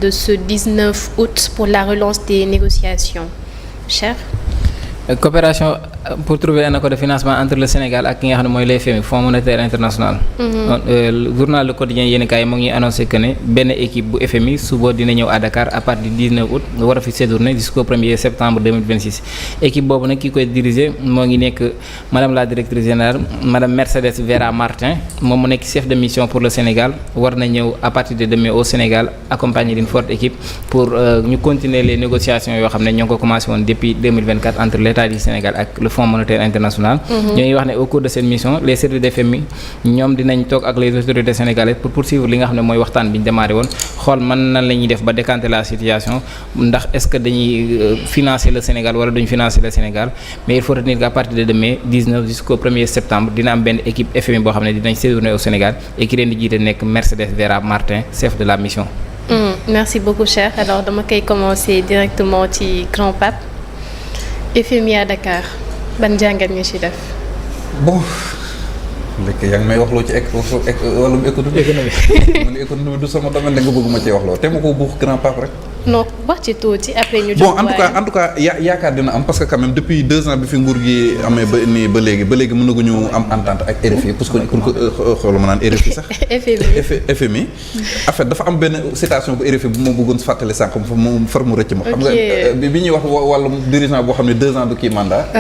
de ce 19 août pour la relance des négociations. Cher. Coopération pour trouver un accord de financement entre le Sénégal ak ki nga xam ne mooy le FMI Fonds monétaire international. Journal Le Quotidien yéen kaay mu ngi annoncé que ne benn équipe bu FMI suba dina ñëw à Dakar à partir du 19 août war a fi séjourner jusqu'au 1er septembre 2026. Équipe boobu nag ki koy diriger moo ngi nekk madame la directrice générale madame Mercedes Vera Martin moom mu nekk chef de mission pour le Sénégal war na ñëw à partir de demain au Sénégal accompagné d'une forte équipe pour ñu continuer les négociations yoo xam ne ñoo ngi ko commencé woon depuis 2024 entre l'État du Sénégal ak le Fonds monétaire international. ñoo ngi wax ne au cours de cette mission les services de FMI ñoom dinañ toog ak les autorités sénégalaises pour poursuivre li nga xam ne mooy waxtaan bi ñu démarré woon xool man nan la ñuy def ba décanter la situation ndax est-ce que dañuy financer le Sénégal wala duñ financer le Sénégal mais il faut retenir qu'à partir de demain 19 jusqu'au 1er septembre dina am benn équipe FMI boo xam ne dinañ séjourner au Sénégal et ki leen di jiite nekk Mercedes Vera Martin chef de la mission. Merci beaucoup cher alors dama koy commencer directement ci Grand Pape FMI à Dakar. ban jàngat nga ci def. bon léegi yaa ngi may wax loo ci wàllum économie. man économie du sama domaine la nga bëgg ma cee wax loo te ma ko buux Grand Pape rek. non wax ci tuuti après ñu. bon en tout cas yaakaar dina am parce que quand même depuis 2 ans bi fi nguur gi amee ba léegi mënaguñu am entente ak RFI pour que xoolal ma naan RFI sax. FMI. en fait dafa am benn citation bu RFI bu ma bëggoon fàttali sànq mu far mu rëcc ma. xam nga bi ñuy wax wàllum dirigeant boo xam ne 2 ans du kii mandat.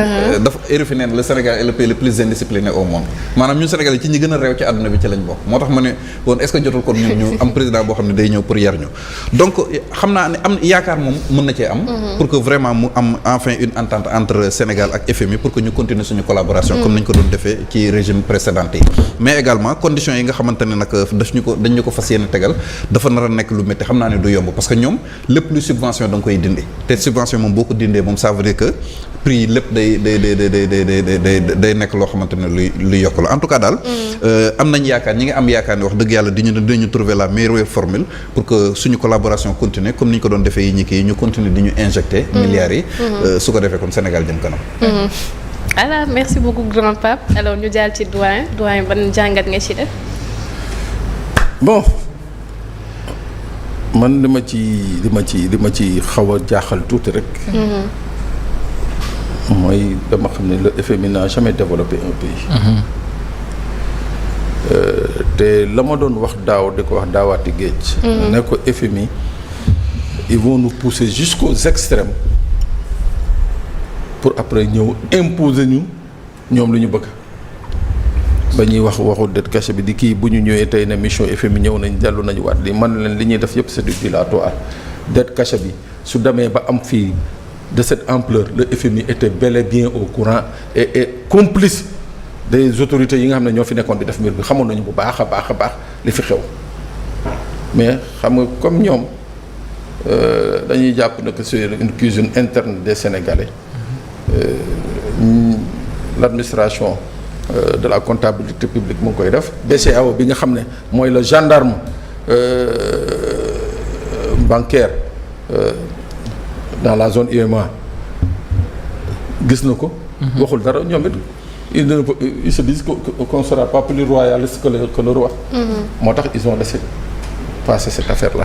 dafa RFI neen le Sénégal est le pays le plus indiscipliné au monde maanaam ñun Sénégal yi ci ñi gën a réew ci àdduna bi ci lañ bokk moo tax ma ne woon est-ce que jotul kon ñun ñu am président boo xam ne day ñëw pour yar ñu donc xam naa am yaakaar moom mën na cee am pour que vraiment mu am enfin une entente entre Sénégal ak FMI pour que ñu continuer suñu collaboration comme nañ ko doon defee ci régime précédent yi mais également conditions yi nga xamante ne nag dañ ñu ko fas yéene tegal dafa nar a nekk lu métti xam naa ne du yomb parce que ñoom lépp luy subvention da nga koy dindi te subvention moom boo ko dindee moom ça veut dire que prix lépp day nekk loo xamante ne luy yokk la en tout cas daal am nañ yaakaar ñi nga am yaakaar ne wax dëgg yàlla dinañu trouver la meilleure formule pour que suñu collaboration continue comme ni ñu ko doon defee yi ñi kii ñu continue di ñu injecter milliards yi su ko defee comme Sénégal jëm kanam voilà merci beaucoup Grand Pape alors ñu jàll ci doyen ban jàngat nga ci def bon man li ma ci xaw a jaaxal tuuti rek mooy dama xam ne le FMI n'a jamais développé un pays te la ma doon wax daaw di ko wax daawaati géej ne ko FMI ils vont nous pousser jusqu'aux extrêmes pour après ñëw imposer ñu ñoom lu ñu bëgg ba ñuy waxu dette cachée bi di kii bu ñu ñëwee tey ne mission FMI ñëw nañ dellu nañu waat li man leen li ñuy def yëpp c'est du dilatoire dette cachée bi su demee ba am fii de cette ampleur le FMI était bel et bien au courant et complice des autorités yi nga xam ne ñoo fi nekkoon di def mbir bi xamoon nañu bu baax a baax li fi xew mais xam nga comme ñoom dañuy jàpp ne que c'est une cuisine interne des Sénégalais l'administration de la comptabilité publique mu ngi koy def BCEAO bi nga xam ne mooy le gendarme bancaire dans la zone UEMOA gis na ko waxul dara ñoom it ils se disent qu'on sera pas plus royaliste que le roi moo tax ils ont laissé passer cette affaire là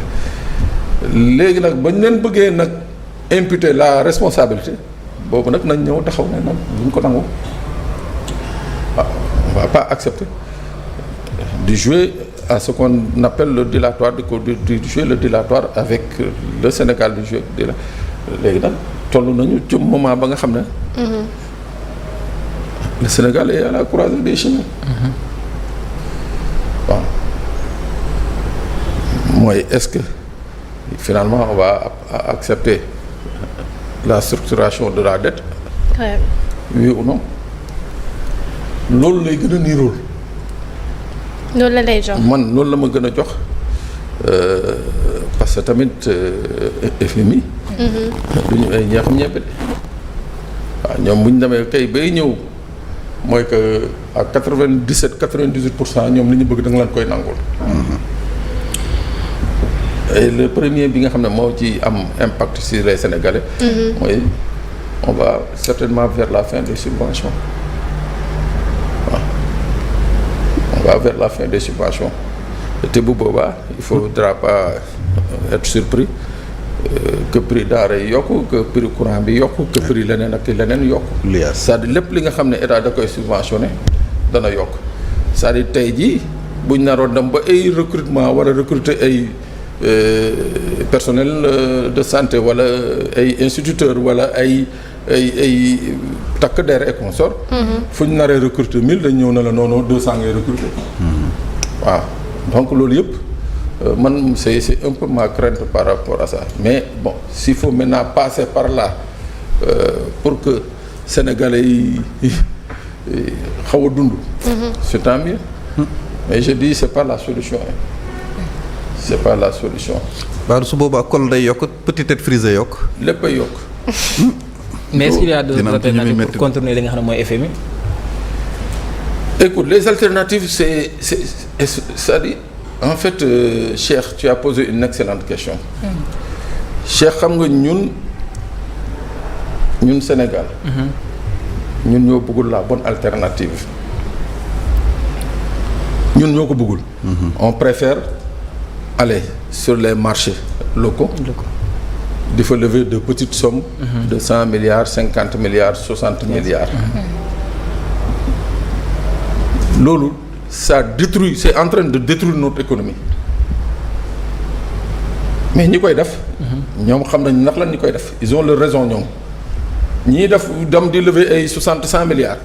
léegi nag bañ leen bëggee nag imputer la responsabilité boobu nag nañ ñëw taxaw ne nag duñ ko nangu on va pas accepter de jouer à ce qu'on appelle le dilatoire de jouer le dilatoire avec le Sénégal du jouer léegi nag toll nañu ci moment ba nga xam ne le Sénégal est à la croisée des chemins waaw mooy est-ce que finalement on va accepter la structuration de la dette oui ou non loolu lay gën a niirool loolu la lay jox man loolu la ma gën a jox parce que tamit FMI du ñu ay ñeexam ñebbe de waaw ñoom bu ñu demee kay bay ñëw mooy que à 97-98% ñoom li ñu bëgg da nga leen koy nangul et le premier bi nga xam ne moo ci am impact sur les Sénégalais mooy on va certainement vers la fin des subventions waaw on va vers la fin des subventions te bu boobaa il faudra pas être surpris que prix denrée yi yokku que prix courant bi yokku que prix leneen ak leneen yokku. c'est-à-dire lépp li nga xam ne état da koy subventionné dana yokk c'est-à-dire tey jii buñ naroon dem ba ay recrutement wala recruter ay personnel de santé wala ay instituteurs wala ay takk der et consort. fu ñu naree recruter 1000 dañ ñëw na la noonu 200 ngay recruter. waaw donc loolu yëpp man c'est un peu ma crainte par rapport à ça mais bon s'il faut maintenant passer par là pour que sénégalais yi xaw a dund. c'est tant mieux. mais je dis c'est pas la solution c'est pas la solution. waaw su boobaa col day yokk petit tête frisé yokk. léppay yokk. mais est-ce qu'il y a d'autres alternatives pour contourner li nga xam ne mooy FMI. écoute les alternatives c'est-à-dire en fait Cheikh tu as posé une excellente question. Cheikh xam nga ñun Sénégal. ñun ñoo bëggul la bonne alternative. ñun ñoo ko bëggul. on préfère aller sur les marchés locaux. di fa lever de petites sommes. de 100 milliards 50 milliards 60 milliards. loolu ça détruit c'est en train de détruire notre économie. mais ñi koy def. ñoom xam nañ ndax lan ñi koy def ils ont leur raison ñoom. ñii def dem di lever ay 100 milliards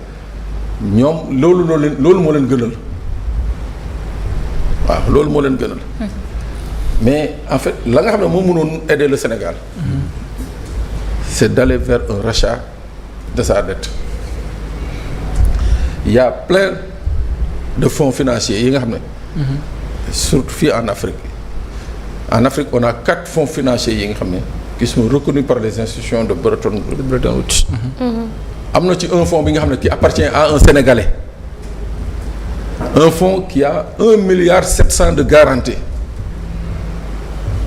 ñoom loolu moo leen gënal. waaw loolu moo leen gënal. mais en fait la nga xam ne moo mënoon aider le Sénégal. c'est d'aller vers un rachat de sa dette. Il y a plein de fonds financiers yi nga xam ne. surtout fii en Afrique. En Afrique on a 4 fonds financiers yi nga xam ne qui sont reconnus par les institutions de Bretton Woods. am na ci un fonds bi nga xam ne qui appartient à un Sénégalais. Un fonds qui a 1,7 milliard de garantie.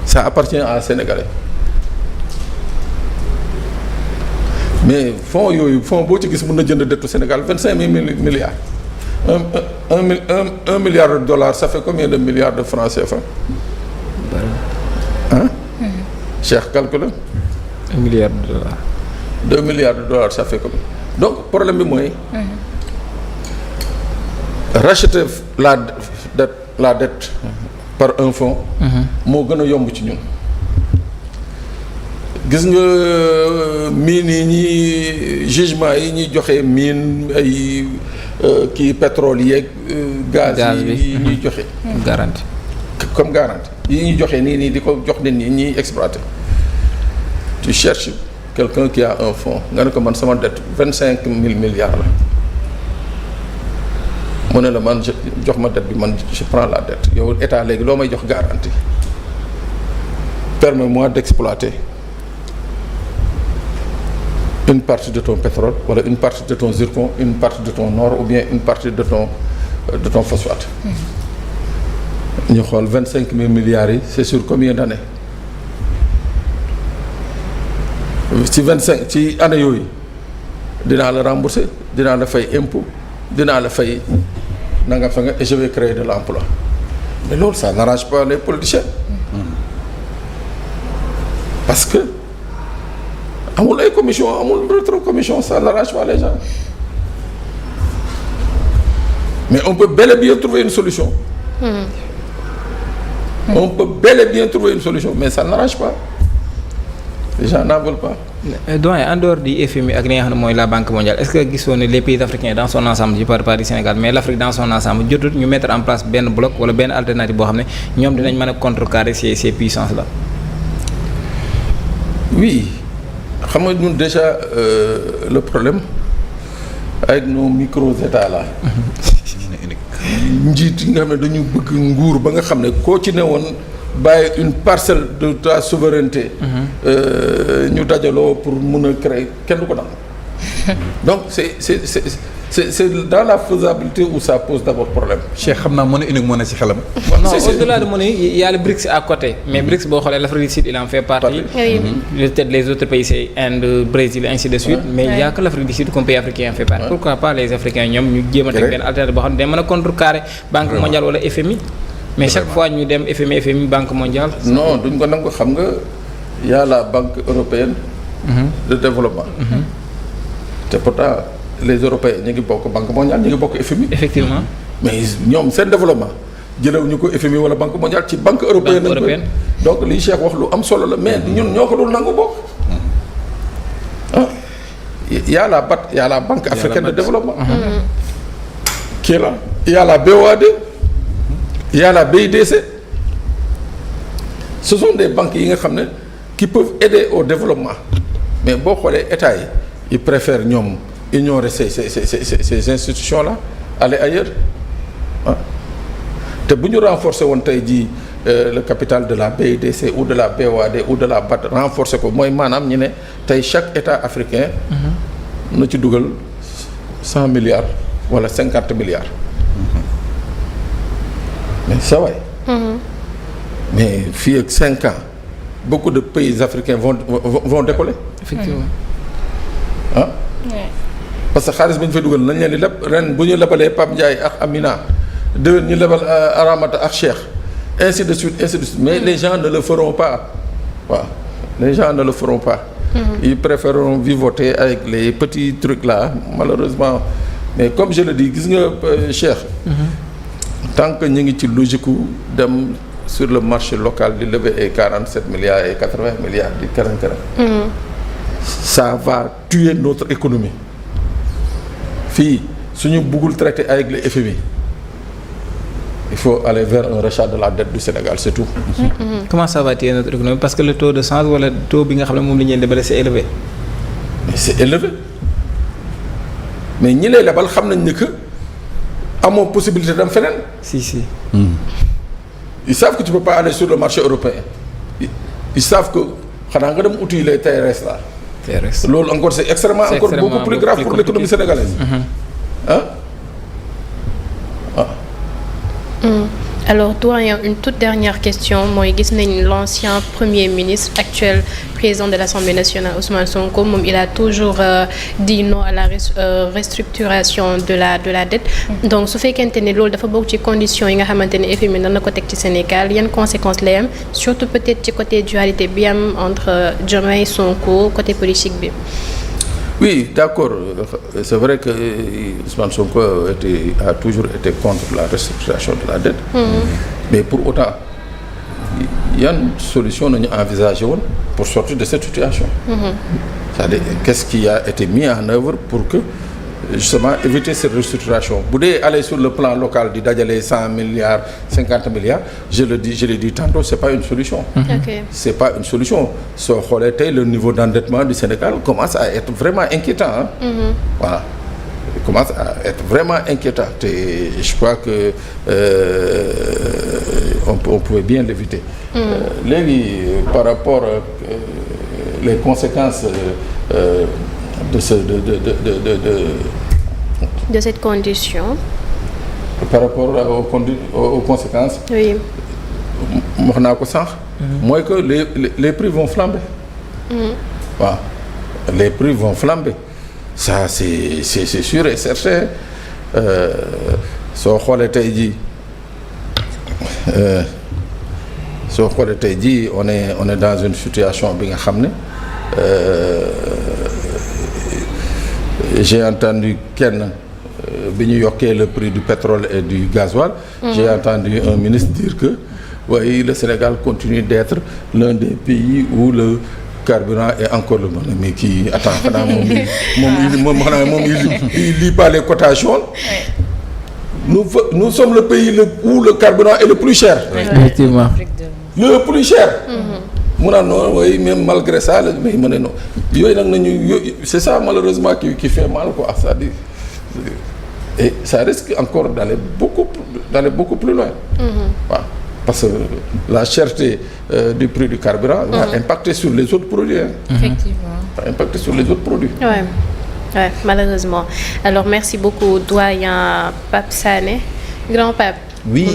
Ça appartient à un Sénégalais. Mais fonds yooyu fonds boo ci gis mën na jënd dettu Sénégal 25 milliards. Un milliard de dollars ça fait combien de milliards de francs CFA? Hein? Cheikh calcule. 1 milliard de dollars. 2 milliards de dollars ça fait combien? Donc problème bi mooy. Racheter la dette par un fonds. moo gën a yomb ci ñun. gis nga mine yi ñuy jugement yi ñuy joxe mine ay kii pétrole yeeg. gaz yi ñuy joxe. garantie. comme garantie yi ñuy joxe nii di ko jox nit ñi ñuy exploiter. tu cherches quelqu'un qui a un fonds nga ne ko man sama dette 25 000 milliards la. mu ne la man jox ma dette bi man je prends la dette yow état léegi loo may jox garantie. permets-moi d'exploiter une partie de ton pétrole wala une partie de ton zircon une partie de ton or ou bien une partie de ton phosphate. ñu xool 25 000 milliards yi c'est sur combien d'années? ci année yooyu dinaa la rembourser dinaa la fay impôt dinaa la fay nanga fa nga et je vais créer de l'emploi mais loolu ça n'arrange pas les politiciens. parce que amul ay commission amul rétro commission ça n'arrange pas les gens. mais on peut bel et bien trouver une solution. On peut bel et bien trouver une solution mais ça n'arrange pas. Les gens n'en veulent pas. Doyen en dehors du FMI ak li nga xam ne mooy la Banque mondiale est-ce que gisoon ne les pays africains dans son ensemble je parle pas du Sénégal mais l'Afrique dans son ensemble jotut ñu mettre en place benn bloc wala benn alternative boo xam ne ñoom dinañ mën a contrecarrer ces puissances là. Oui xam nga ñun déjà le problème avec nos micros états là. njiit yi nga xam ne dañu bëgg nguur ba nga xam ne koo ci ne woon bàyyi une parcelle de ta souveraineté. ñu dajaloo pour mun a créer kenn du ko nangu. donc c'est dans la faisabilité où ça pose d'abord problème. Cheikh xam naa monnaie unique moo ne ci xelam. non au-delà de monnaie il y a le BRICS à côté mais BRICS boo xoolee l'Afrique du Sud il en fait partie. Peut-être les autres pays c'est Inde Brésil ainsi de suite. mais il y a que l'Afrique du Sud comme pays africain en fait partie. pourquoi pas les Africains ñoom ñu jéem a teg benn alternative boo xam ne day mën a contrecarrer Banque mondiale wala FMI. mais chaque fois ñu dem FMI Banque mondiale. non duñ ko nangu xam nga y a la Banque européenne. de développement. te pourtant les Européens ñu ngi bokk Banque mondiale ñu ngi bokk FMI. effectivement. mais ñoom seen développement jëlewuñu ko FMI wala Banque mondiale ci Banque européenne. donc li Cheikh wax lu am solo la mais ñun ñoo ko dul nangu bokk. y a la BAD y a la Banque africaine de développement. qui est là y a la BOAD. y a la BIDC. ce sont des banques yi nga xam ne qui peuvent aider au développement mais boo xoolee état yi ils préfèrent ñoom ignorer ces institutions là aller ailleurs te bu ñu renforcer woon tey jii le capital de la BIDC ou de la BOAD ou de la BAD renforcer ko mooy maanaam ñu ne tey chaque état africain na ci dugal 100 milliards wala 50 milliards mais ça va. mais fii ak 5 ans beaucoup de pays africains vont décoller. effectivement. parce que xaalis bi ñu fay dugal nañ leen di leb ren bu ñu lebalee Pape Ndiaye ak Amina déwén ñu lebal Aramata ak Cheikh ainsi de suite mais les gens ne le feront pas waaw les gens ne le feront pas. ils préféreront vivoter avec les petits trucs là malheureusement mais comme je le dis gis nga Cheikh. tant que ñu ngi ci logique dem sur le marché local di lever ay 47 milliards et 80 milliards di këram. ça va tuer notre économie fii suñu bëggul traiter avec le FMI il faut aller vers un rachat de la dette du Sénégal c'est tout. comment ça va tuer notre économie parce que le taux de change wala taux bi nga xam ne moom la ñu leen lebal c'est élevé. mais c'est élevé mais ñi lay lebal xam nañ ne que amoo possibilité dem feneen. si. ils savent que tu peux pas aller sur le marché européen ils savent que xanaa nga dem uti les TRS là. TRS loolu encore c'est extrêmement encore beaucoup plus grave pour l'économie sénégalaise. Alors doyen, une toute dernière question mooy gis nañ l'ancien premier ministre actuel président de l'Assemblée nationale Ousmane Sonko moom il a toujours dit non à la restructuration de la dette. donc su fekkente ne loolu dafa bokk ci conditions yi nga xamante ne FMI dana ko teg ci Sénégal yan conséquences lay am surtout peut-être ci côté dualité bi am entre Diomaye Sonko côté politique bi. oui d'accord c'est vrai que Ousmane Sonko a toujours été contre la restructuration de la dette. Mais pour autant yan solution nañu envisagé woon pour sortir de cette situation. C'est-à-dire qu'est-ce qui a été mis en œuvre pour que justement éviter cette restructuration bu dee aller sur le plan local di dajale 100 milliards 50 milliards je l'ai dit tantôt c'est pas une solution. C'est pas une solution soo xoolee tey le niveau d'endettement du Sénégal commence à être vraiment inquiétant voilà commence à être vraiment inquiétant te je crois que on pouvait bien l'éviter. Léegi par rapport les conséquences de cette condition. Par rapport aux conséquences. Oui. wax naa ko sànq. mooy que les prix vont flamber. waaw les prix vont flamber ça c'est sûr et certain soo xoolee tey jii on est dans une situation bi nga xam ne. J'ai entendu kenn bi ñu yokkee le prix du pétrole et du gasoil. J'ai entendu un ministre dire que oui, le Sénégal continue d'être l'un des pays où le carburant est encore le bon. Mais qui attends xanaa moom il lit pas les cotations. Nous sommes le pays où le carburant est le plus cher. Effectivement. Le plus cher. mu naan non oui même malgré ça la mais mu ne non yooyu nag nañu c'est ça malheureusement qui fait mal quoi c'est-à-dire et ça risque encore d'aller beaucoup plus loin. waaw parce que la cherté du prix du carburant va impacter sur les autres produits. Effectivement. Va impacter sur les autres produits. Ouais, malheureusement. Alors merci beaucoup doyen Pape Sané, grand Pape. Oui.